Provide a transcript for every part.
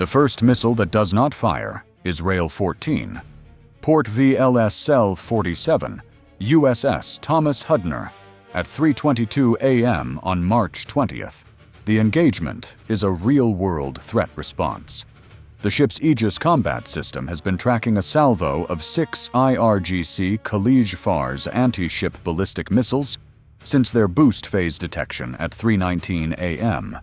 The first missile that does not fire is Rail 14. Port VLS Cell 47, USS Thomas Hudner, at 3:22 a.m. on March 20th. The engagement is a real-world threat response. The ship's Aegis combat system has been tracking a salvo of 6 IRGC Khalij Fars anti-ship ballistic missiles since their boost phase detection at 3:19 a.m.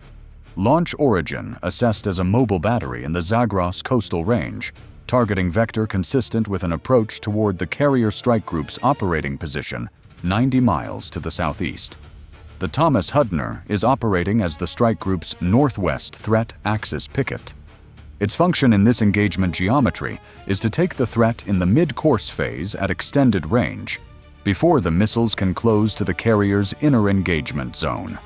Launch origin assessed as a mobile battery in the Zagros coastal range, targeting vector consistent with an approach toward the carrier strike group's operating position 90 miles to the southeast. The Thomas Hudner is operating as the strike group's northwest threat axis picket. Its function in this engagement geometry is to take the threat in the mid-course phase at extended range, before the missiles can close to the carrier's inner engagement zone.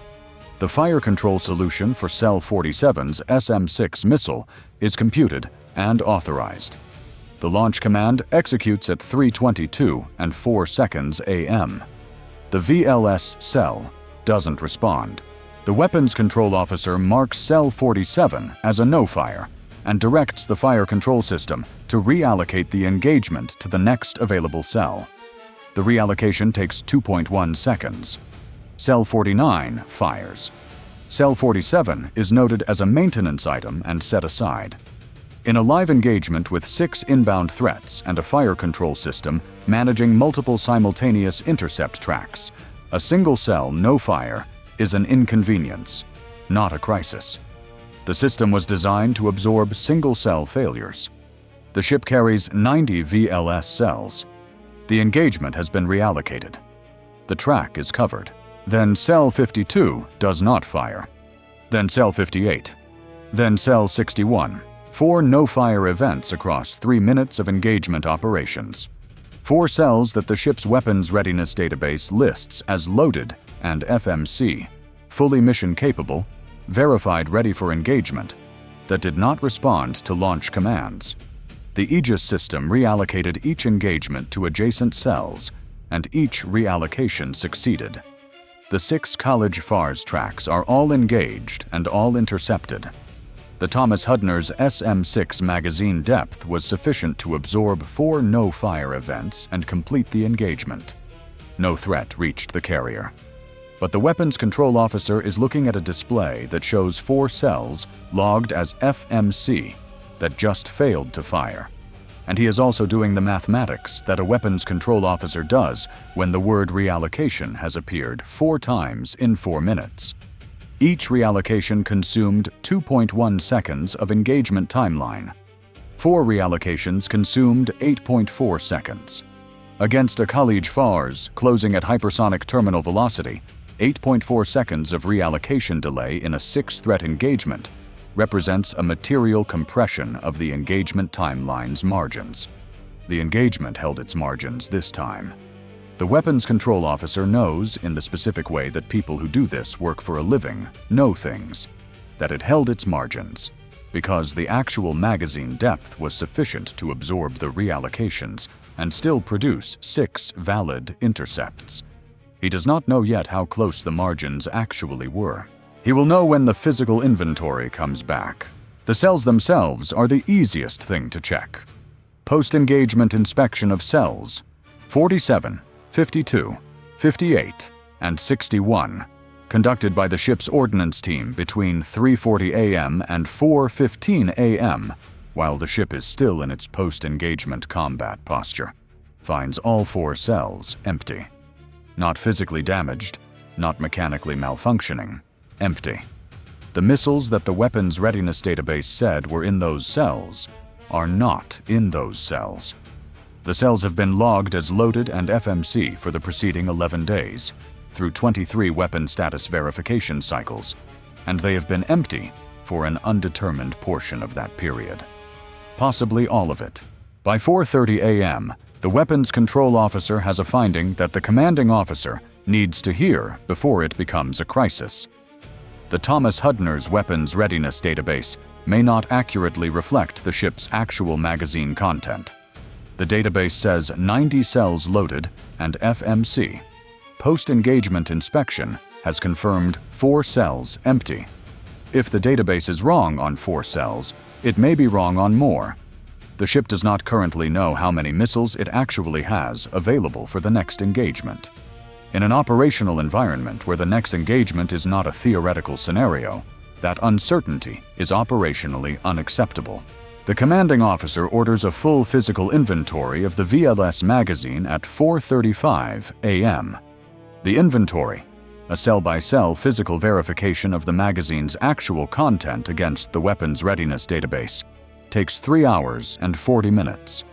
The fire control solution for Cell 47's SM-6 missile is computed and authorized. The launch command executes at 3:22 and 4 seconds a.m. The VLS cell doesn't respond. The weapons control officer marks Cell 47 as a no-fire and directs the fire control system to reallocate the engagement to the next available cell. The reallocation takes 2.1 seconds. Cell 49 fires. Cell 47 is noted as a maintenance item and set aside. In a live engagement with 6 inbound threats and a fire control system managing multiple simultaneous intercept tracks, a single cell no fire is an inconvenience, not a crisis. The system was designed to absorb single cell failures. The ship carries 90 VLS cells. The engagement has been reallocated. The track is covered. Then Cell 52 does not fire. Then Cell 58. Then Cell 61. 4 no-fire events across 3 minutes of engagement operations. 4 cells that the ship's weapons readiness database lists as loaded and FMC, fully mission-capable, verified ready for engagement, that did not respond to launch commands. The Aegis system reallocated each engagement to adjacent cells, and each reallocation succeeded. The 6 Khalij Fars tracks are all engaged and all intercepted. The Thomas Hudner's SM-6 magazine depth was sufficient to absorb 4 no-fire events and complete the engagement. No threat reached the carrier. But the weapons control officer is looking at a display that shows 4 cells logged as FMC that just failed to fire. And he is also doing the mathematics that a weapons control officer does when the word reallocation has appeared 4 times in 4 minutes. Each reallocation consumed 2.1 seconds of engagement timeline. 4 reallocations consumed 8.4 seconds. Against a Khalij Fars closing at hypersonic terminal velocity, 8.4 seconds of reallocation delay in a 6-threat engagement represents a material compression of the engagement timeline's margins. The engagement held its margins this time. The weapons control officer knows, in the specific way that people who do this work for a living know things, that it held its margins because the actual magazine depth was sufficient to absorb the reallocations and still produce 6 valid intercepts. He does not know yet how close the margins actually were. He will know when the physical inventory comes back. The cells themselves are the easiest thing to check. Post-engagement inspection of cells 47, 52, 58, and 61, conducted by the ship's ordnance team between 3:40 a.m. and 4:15 a.m., while the ship is still in its post-engagement combat posture, finds all 4 cells empty. Not physically damaged, not mechanically malfunctioning. Empty. The missiles that the weapons readiness database said were in those cells are not in those cells. The cells have been logged as loaded and FMC for the preceding 11 days, through 23 weapon status verification cycles, and they have been empty for an undetermined portion of that period. Possibly all of it. By 4:30 a.m., the weapons control officer has a finding that the commanding officer needs to hear before it becomes a crisis. The Thomas Hudner's weapons readiness database may not accurately reflect the ship's actual magazine content. The database says 90 cells loaded and FMC. Post-engagement inspection has confirmed 4 cells empty. If the database is wrong on 4 cells, it may be wrong on more. The ship does not currently know how many missiles it actually has available for the next engagement. In an operational environment where the next engagement is not a theoretical scenario, that uncertainty is operationally unacceptable. The commanding officer orders a full physical inventory of the VLS magazine at 4:35 a.m. The inventory, a cell-by-cell physical verification of the magazine's actual content against the weapons readiness database, takes 3 hours and 40 minutes.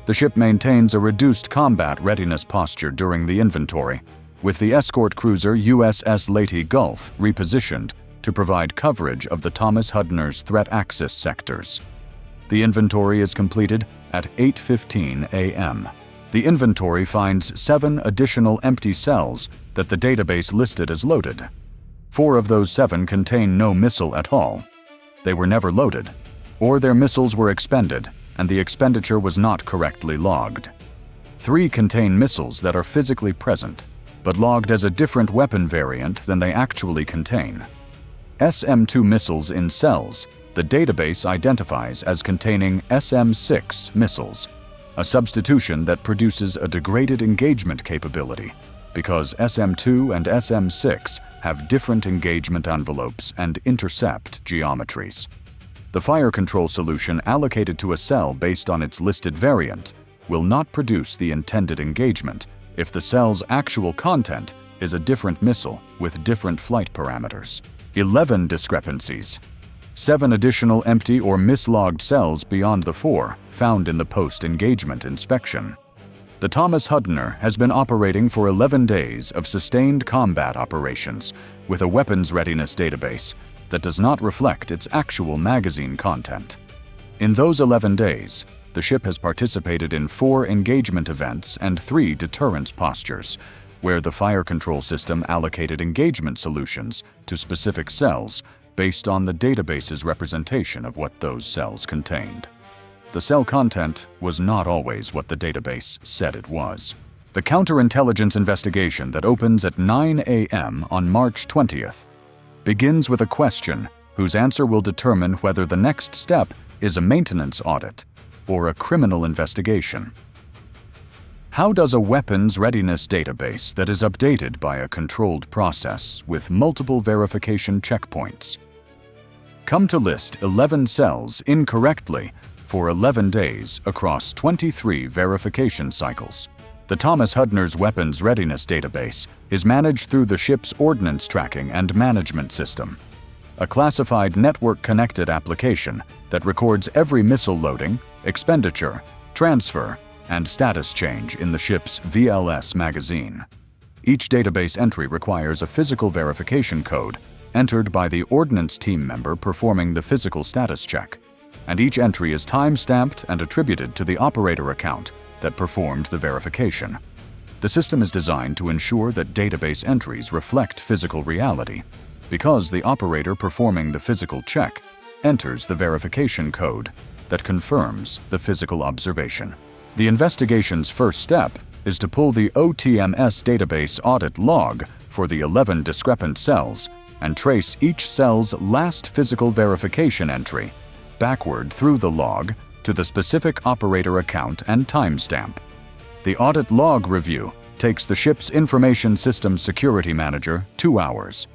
The ship maintains a reduced combat readiness posture during the inventory, with the escort cruiser USS Leyte Gulf repositioned to provide coverage of the Thomas Hudner's threat axis sectors. The inventory is completed at 8:15 a.m. The inventory finds 7 additional empty cells that the database listed as loaded. 4 of those 7 contain no missile at all. They were never loaded, or their missiles were expended, and the expenditure was not correctly logged. 3 contain missiles that are physically present, but logged as a different weapon variant than they actually contain. SM-2 missiles in cells, the database identifies as containing SM-6 missiles, a substitution that produces a degraded engagement capability, because SM-2 and SM-6 have different engagement envelopes and intercept geometries. The fire control solution allocated to a cell based on its listed variant will not produce the intended engagement if the cell's actual content is a different missile with different flight parameters. 11 discrepancies. 7 additional empty or mislogged cells beyond the 4 found in the post-engagement inspection. The Thomas Hudner has been operating for 11 days of sustained combat operations with a weapons readiness database that does not reflect its actual magazine content. In those 11 days, the ship has participated in 4 engagement events and 3 deterrence postures, where the fire control system allocated engagement solutions to specific cells based on the database's representation of what those cells contained. The cell content was not always what the database said it was. The counterintelligence investigation that opens at 9 a.m. on March 20th begins with a question whose answer will determine whether the next step is a maintenance audit or a criminal investigation. How does a weapons readiness database that is updated by a controlled process with multiple verification checkpoints come to list 11 cells incorrectly for 11 days across 23 verification cycles? The Thomas Hudner's weapons readiness database is managed through the ship's ordnance tracking and management system, a classified network-connected application that records every missile loading, expenditure, transfer, and status change in the ship's VLS magazine. Each database entry requires a physical verification code entered by the ordnance team member performing the physical status check, and each entry is time-stamped and attributed to the operator account that performed the verification. The system is designed to ensure that database entries reflect physical reality, because the operator performing the physical check enters the verification code that confirms the physical observation. The investigation's first step is to pull the OTMS database audit log for the 11 discrepant cells and trace each cell's last physical verification entry backward through the log to the specific operator account and timestamp. The audit log review takes the ship's Information Systems Security Manager 2 hours.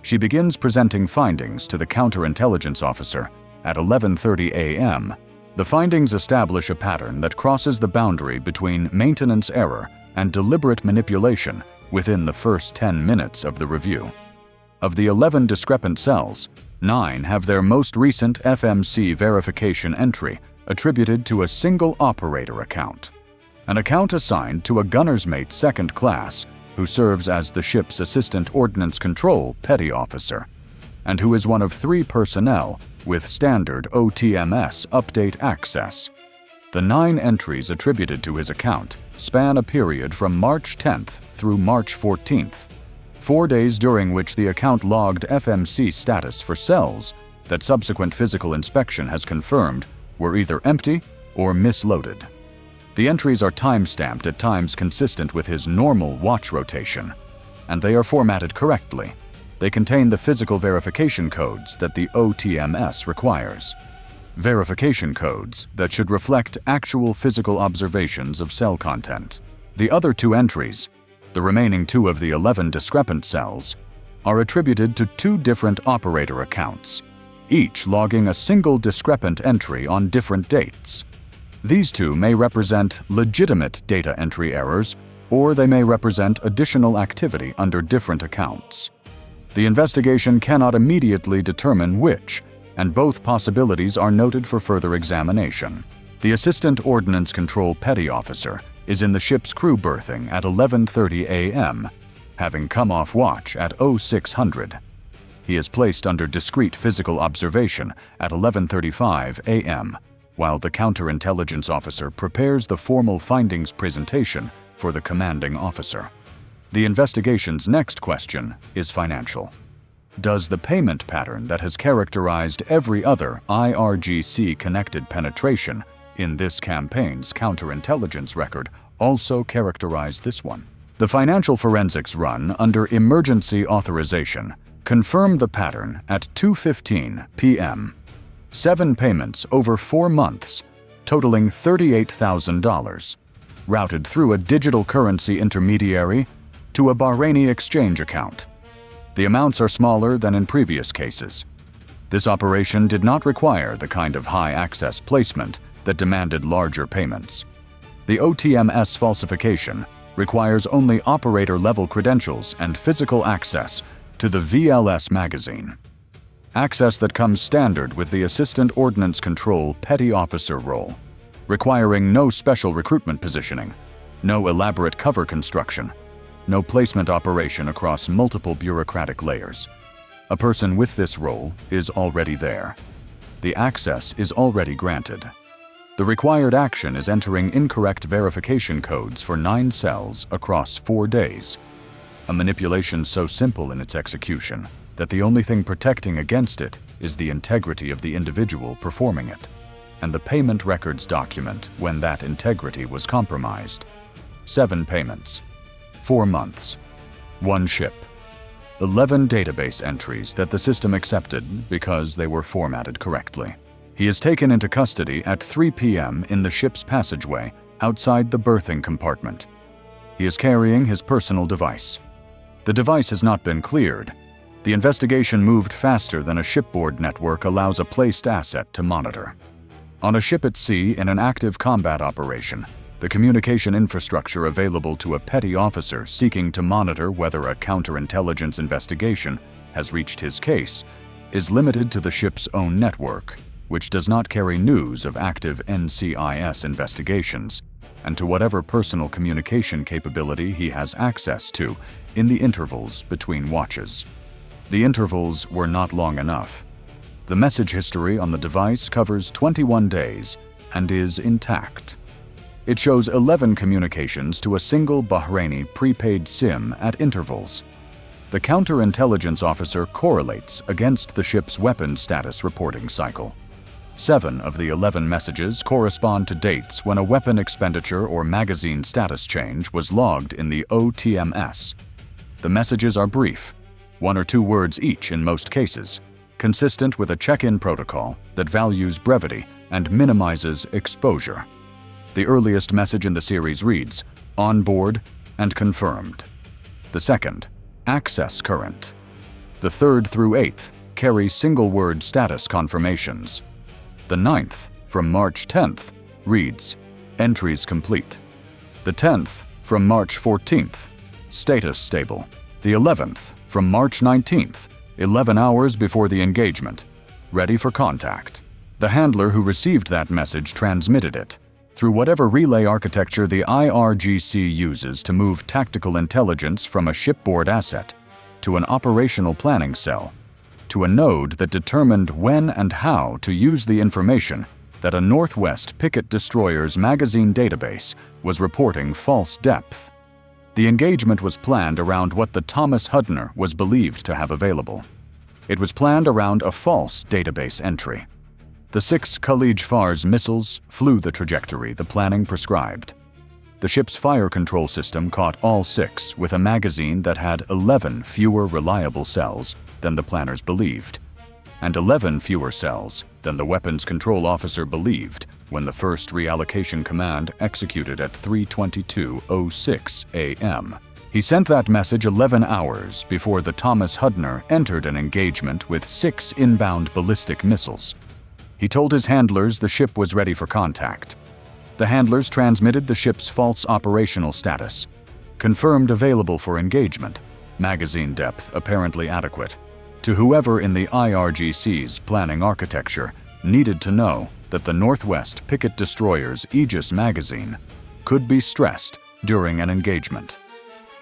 She begins presenting findings to the counterintelligence officer at 11:30 a.m. The findings establish a pattern that crosses the boundary between maintenance error and deliberate manipulation within the first 10 minutes of the review. Of the 11 discrepant cells, 9 have their most recent FMC verification entry attributed to a single operator account, an account assigned to a gunner's mate second class who serves as the ship's Assistant Ordnance Control Petty Officer, and who is one of 3 personnel with standard OTMS update access. The 9 entries attributed to his account span a period from March 10th through March 14th, 4 days during which the account logged FMC status for cells that subsequent physical inspection has confirmed were either empty or misloaded. The entries are time-stamped at times consistent with his normal watch rotation, and they are formatted correctly. They contain the physical verification codes that the OTMS requires. Verification codes that should reflect actual physical observations of cell content. The other 2 entries, the remaining 2 of the 11 discrepant cells, are attributed to 2 different operator accounts, each logging a single discrepant entry on different dates. These 2 may represent legitimate data entry errors, or they may represent additional activity under different accounts. The investigation cannot immediately determine which, and both possibilities are noted for further examination. The Assistant Ordnance Control Petty Officer is in the ship's crew berthing at 11:30 a.m., having come off watch at 0600. He is placed under discrete physical observation at 11:35 a.m., while the counterintelligence officer prepares the formal findings presentation for the commanding officer. The investigation's next question is financial. Does the payment pattern that has characterized every other IRGC-connected penetration in this campaign's counterintelligence record also characterize this one? The financial forensics run under emergency authorization confirmed the pattern at 2:15 p.m. 7 payments over 4 months, totaling $38,000, routed through a digital currency intermediary to a Bahraini exchange account. The amounts are smaller than in previous cases. This operation did not require the kind of high-access placement that demanded larger payments. The OTMS falsification requires only operator-level credentials and physical access to the VLS magazine. Access that comes standard with the Assistant Ordnance Control Petty Officer role, requiring no special recruitment positioning, no elaborate cover construction, no placement operation across multiple bureaucratic layers. A person with this role is already there. The access is already granted. The required action is entering incorrect verification codes for 9 cells across 4 days. A manipulation so simple in its execution that the only thing protecting against it is the integrity of the individual performing it, and the payment records document when that integrity was compromised. 7 payments, 4 months, 1 ship, 11 database entries that the system accepted because they were formatted correctly. He is taken into custody at 3 p.m. in the ship's passageway outside the berthing compartment. He is carrying his personal device. The device has not been cleared. The investigation moved faster than a shipboard network allows a placed asset to monitor. On a ship at sea in an active combat operation, the communication infrastructure available to a petty officer seeking to monitor whether a counterintelligence investigation has reached his case is limited to the ship's own network, which does not carry news of active NCIS investigations, and to whatever personal communication capability he has access to in the intervals between watches. The intervals were not long enough. The message history on the device covers 21 days and is intact. It shows 11 communications to a single Bahraini prepaid SIM at intervals. The counterintelligence officer correlates against the ship's weapon status reporting cycle. 7 of the 11 messages correspond to dates when a weapon expenditure or magazine status change was logged in the OTMS. The messages are brief, 1 or 2 words each in most cases, consistent with a check-in protocol that values brevity and minimizes exposure. The earliest message in the series reads, "On board and confirmed." The second, "Access current." The 3rd through 8th carry single-word status confirmations. The 9th, from March 10th, reads, "Entries complete." The 10th, from March 14th, "Status stable." The 11th, from March 19th, 11 hours before the engagement, "Ready for contact." The handler who received that message transmitted it through whatever relay architecture the IRGC uses to move tactical intelligence from a shipboard asset to an operational planning cell, to a node that determined when and how to use the information that a Northwest Picket destroyer's magazine database was reporting false depth. The engagement was planned around what the Thomas Hudner was believed to have available. It was planned around a false database entry. The 6 Khalij Fars missiles flew the trajectory the planning prescribed. The ship's fire control system caught all 6 with a magazine that had 11 fewer reliable cells than the planners believed, and 11 fewer cells than the weapons control officer believed when the first reallocation command executed at 3:22:06 a.m. He sent that message 11 hours before the Thomas Hudner entered an engagement with 6 inbound ballistic missiles. He told his handlers the ship was ready for contact. The handlers transmitted the ship's false operational status, confirmed available for engagement, magazine depth apparently adequate, to whoever in the IRGC's planning architecture needed to know that the Northwest Picket Destroyer's Aegis magazine could be stressed during an engagement.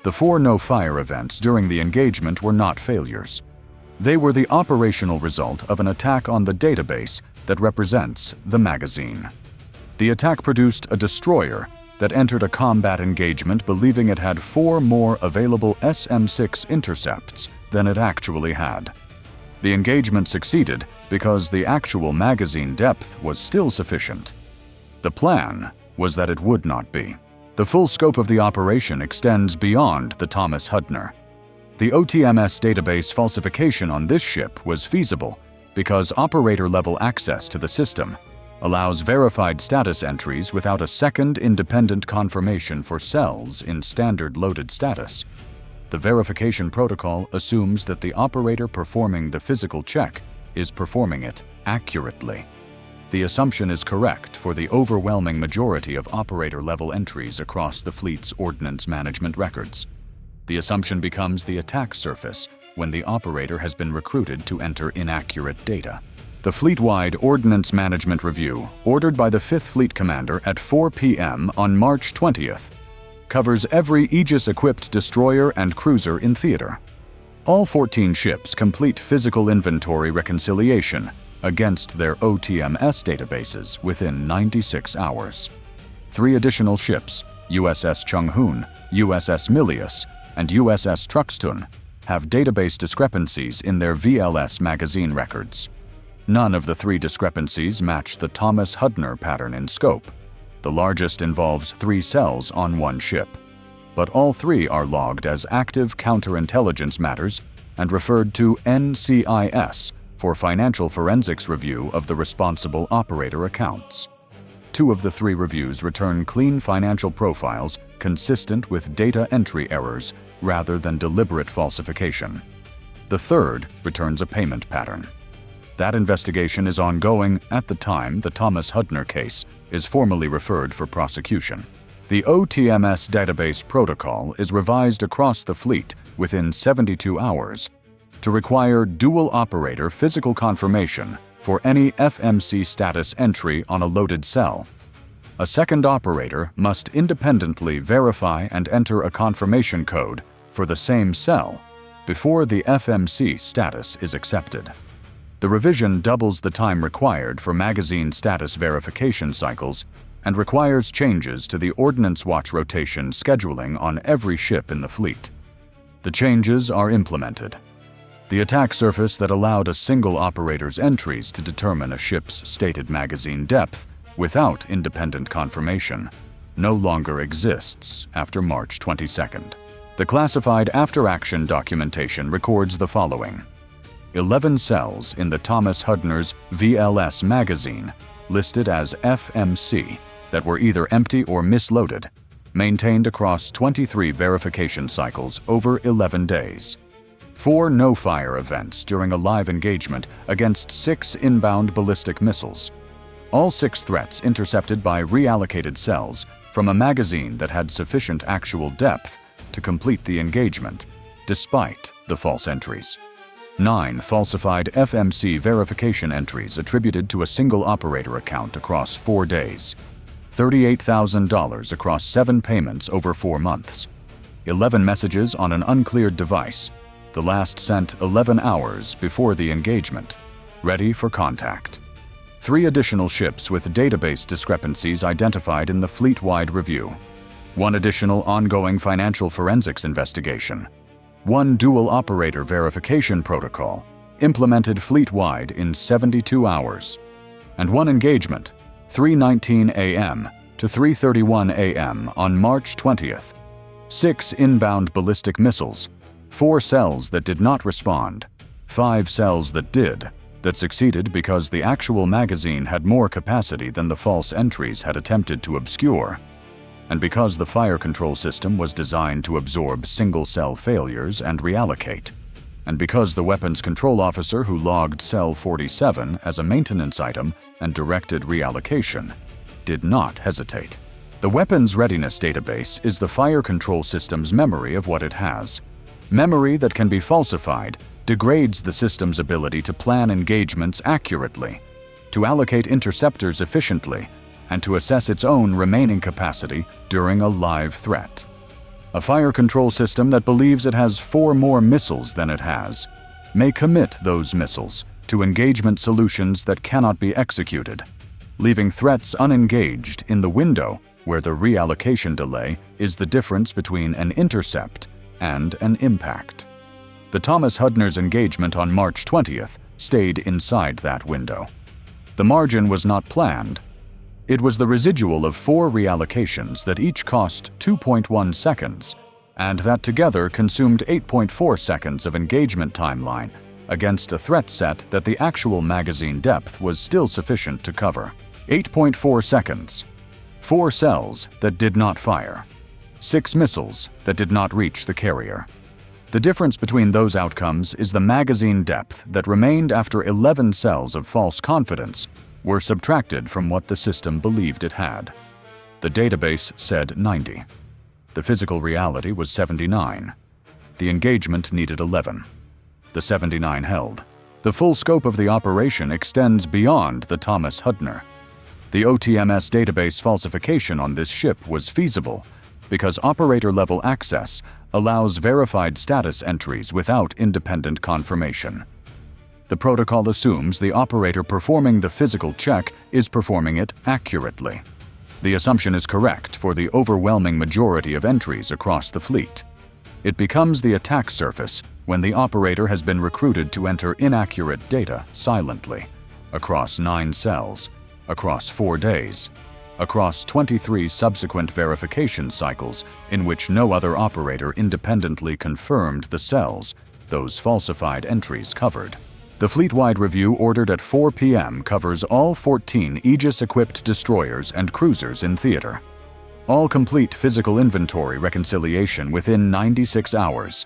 The 4 no-fire events during the engagement were not failures. They were the operational result of an attack on the database that represents the magazine. The attack produced a destroyer that entered a combat engagement believing it had 4 more available SM-6 intercepts than it actually had. The engagement succeeded because the actual magazine depth was still sufficient. The plan was that it would not be. The full scope of the operation extends beyond the Thomas Hudner. The OTMS database falsification on this ship was feasible because operator-level access to the system allows verified status entries without a second independent confirmation for cells in standard loaded status. The verification protocol assumes that the operator performing the physical check is performing it accurately. The assumption is correct for the overwhelming majority of operator-level entries across the fleet's ordnance management records. The assumption becomes the attack surface when the operator has been recruited to enter inaccurate data. The fleet-wide Ordnance Management Review, ordered by the 5th Fleet Commander at 4 p.m. on March 20th, covers every Aegis-equipped destroyer and cruiser in theater. All 14 ships complete physical inventory reconciliation against their OTMS databases within 96 hours. 3 additional ships, USS Chung-hoon, USS Milius, and USS Truxtun, have database discrepancies in their VLS magazine records. None of the 3 discrepancies match the Thomas Hudner pattern in scope. The largest involves 3 cells on 1 ship, but all 3 are logged as active counterintelligence matters and referred to NCIS for financial forensics review of the responsible operator accounts. 2 of the 3 reviews return clean financial profiles consistent with data entry errors rather than deliberate falsification. The 3rd returns a payment pattern. That investigation is ongoing at the time the Thomas Hudner case is formally referred for prosecution. The OTMS database protocol is revised across the fleet within 72 hours to require dual operator physical confirmation for any FMC status entry on a loaded cell. A second operator must independently verify and enter a confirmation code for the same cell before the FMC status is accepted. The revision doubles the time required for magazine status verification cycles and requires changes to the Ordnance Watch rotation scheduling on every ship in the fleet. The changes are implemented. The attack surface that allowed a single operator's entries to determine a ship's stated magazine depth without independent confirmation no longer exists after March 22nd. The classified after-action documentation records the following: 11 cells in the Thomas Hudner's VLS magazine listed as FMC that were either empty or misloaded, maintained across 23 verification cycles over 11 days. 4 no-fire events during a live engagement against 6 inbound ballistic missiles. All 6 threats intercepted by reallocated cells from a magazine that had sufficient actual depth to complete the engagement, despite the false entries. 9 falsified FMC verification entries attributed to a single operator account across 4 days. $38,000 across 7 payments over 4 months. 11 messages on an uncleared device, the last sent 11 hours before the engagement, ready for contact. 3 additional ships with database discrepancies identified in the fleet-wide review. 1 additional ongoing financial forensics investigation. 1 dual operator verification protocol, implemented fleet-wide in 72 hours. And 1 engagement, 3:19 a.m. to 3:31 a.m. on March 20th. 6 inbound ballistic missiles, 4 cells that did not respond, 5 cells that did, that succeeded because the actual magazine had more capacity than the false entries had attempted to obscure, and because the fire control system was designed to absorb single-cell failures and reallocate, and because the weapons control officer who logged Cell 47 as a maintenance item and directed reallocation did not hesitate. The weapons readiness database is the fire control system's memory of what it has. Memory that can be falsified degrades the system's ability to plan engagements accurately, to allocate interceptors efficiently, and to assess its own remaining capacity during a live threat. A fire control system that believes it has 4 more missiles than it has may commit those missiles to engagement solutions that cannot be executed, leaving threats unengaged in the window where the reallocation delay is the difference between an intercept and an impact. The Thomas Hudner's engagement on March 20th stayed inside that window. The margin was not planned. It was the residual of 4 reallocations that each cost 2.1 seconds, and that together consumed 8.4 seconds of engagement timeline against a threat set that the actual magazine depth was still sufficient to cover. 8.4 seconds. 4 cells that did not fire. 6 missiles that did not reach the carrier. The difference between those outcomes is the magazine depth that remained after 11 cells of false confidence were subtracted from what the system believed it had. The database said 90. The physical reality was 79. The engagement needed 11. The 79 held. The full scope of the operation extends beyond the Thomas Hudner. The OTMS database falsification on this ship was feasible because operator-level access allows verified status entries without independent confirmation. The protocol assumes the operator performing the physical check is performing it accurately. The assumption is correct for the overwhelming majority of entries across the fleet. It becomes the attack surface when the operator has been recruited to enter inaccurate data silently, across 9 cells, across 4 days, across 23 subsequent verification cycles in which no other operator independently confirmed the cells those falsified entries covered. The fleet-wide review ordered at 4 p.m. covers all 14 Aegis-equipped destroyers and cruisers in theater. All complete physical inventory reconciliation within 96 hours.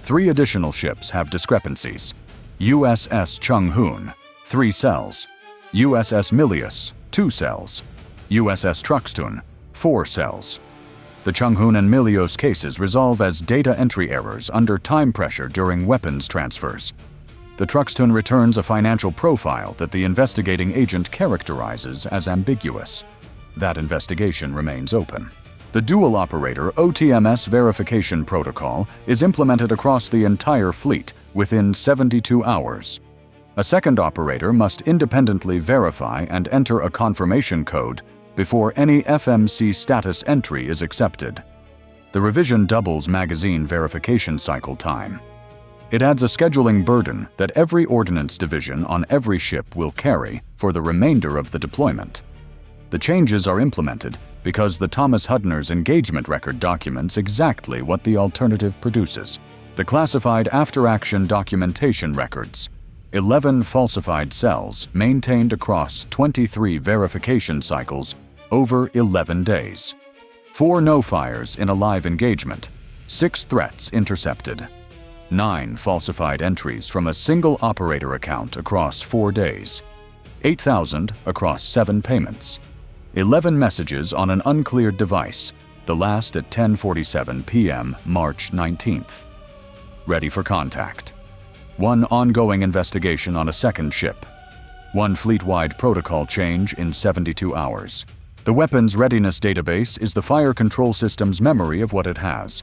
3 additional ships have discrepancies. USS Chung-Hoon, 3 cells. USS Milius, 2 cells. USS Truxtun, 4 cells. The Chung-Hoon and Milios cases resolve as data entry errors under time pressure during weapons transfers. The Truxtun returns a financial profile that the investigating agent characterizes as ambiguous. That investigation remains open. The dual-operator OTMS verification protocol is implemented across the entire fleet within 72 hours. A second operator must independently verify and enter a confirmation code before any FMC status entry is accepted. The revision doubles magazine verification cycle time. It adds a scheduling burden that every ordnance division on every ship will carry for the remainder of the deployment. The changes are implemented because the Thomas Hudner's engagement record documents exactly what the alternative produces. The classified after-action documentation records. 11 falsified cells maintained across 23 verification cycles over 11 days. 4 no-fires in a live engagement. 6 threats intercepted. 9 falsified entries from a single operator account across 4 days. 8,000 across 7 payments. 11 messages on an uncleared device, the last at 10:47 p.m. March 19th. Ready for contact. 1 ongoing investigation on a second ship. 1 fleet-wide protocol change in 72 hours. The weapons readiness database is the fire control system's memory of what it has.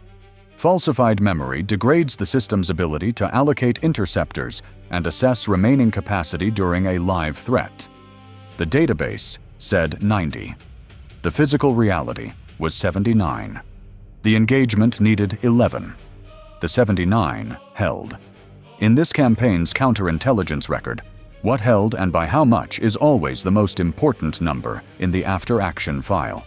Falsified memory degrades the system's ability to allocate interceptors and assess remaining capacity during a live threat. The database said 90. The physical reality was 79. The engagement needed 11. The 79 held. In this campaign's counterintelligence record, what held and by how much is always the most important number in the after-action file.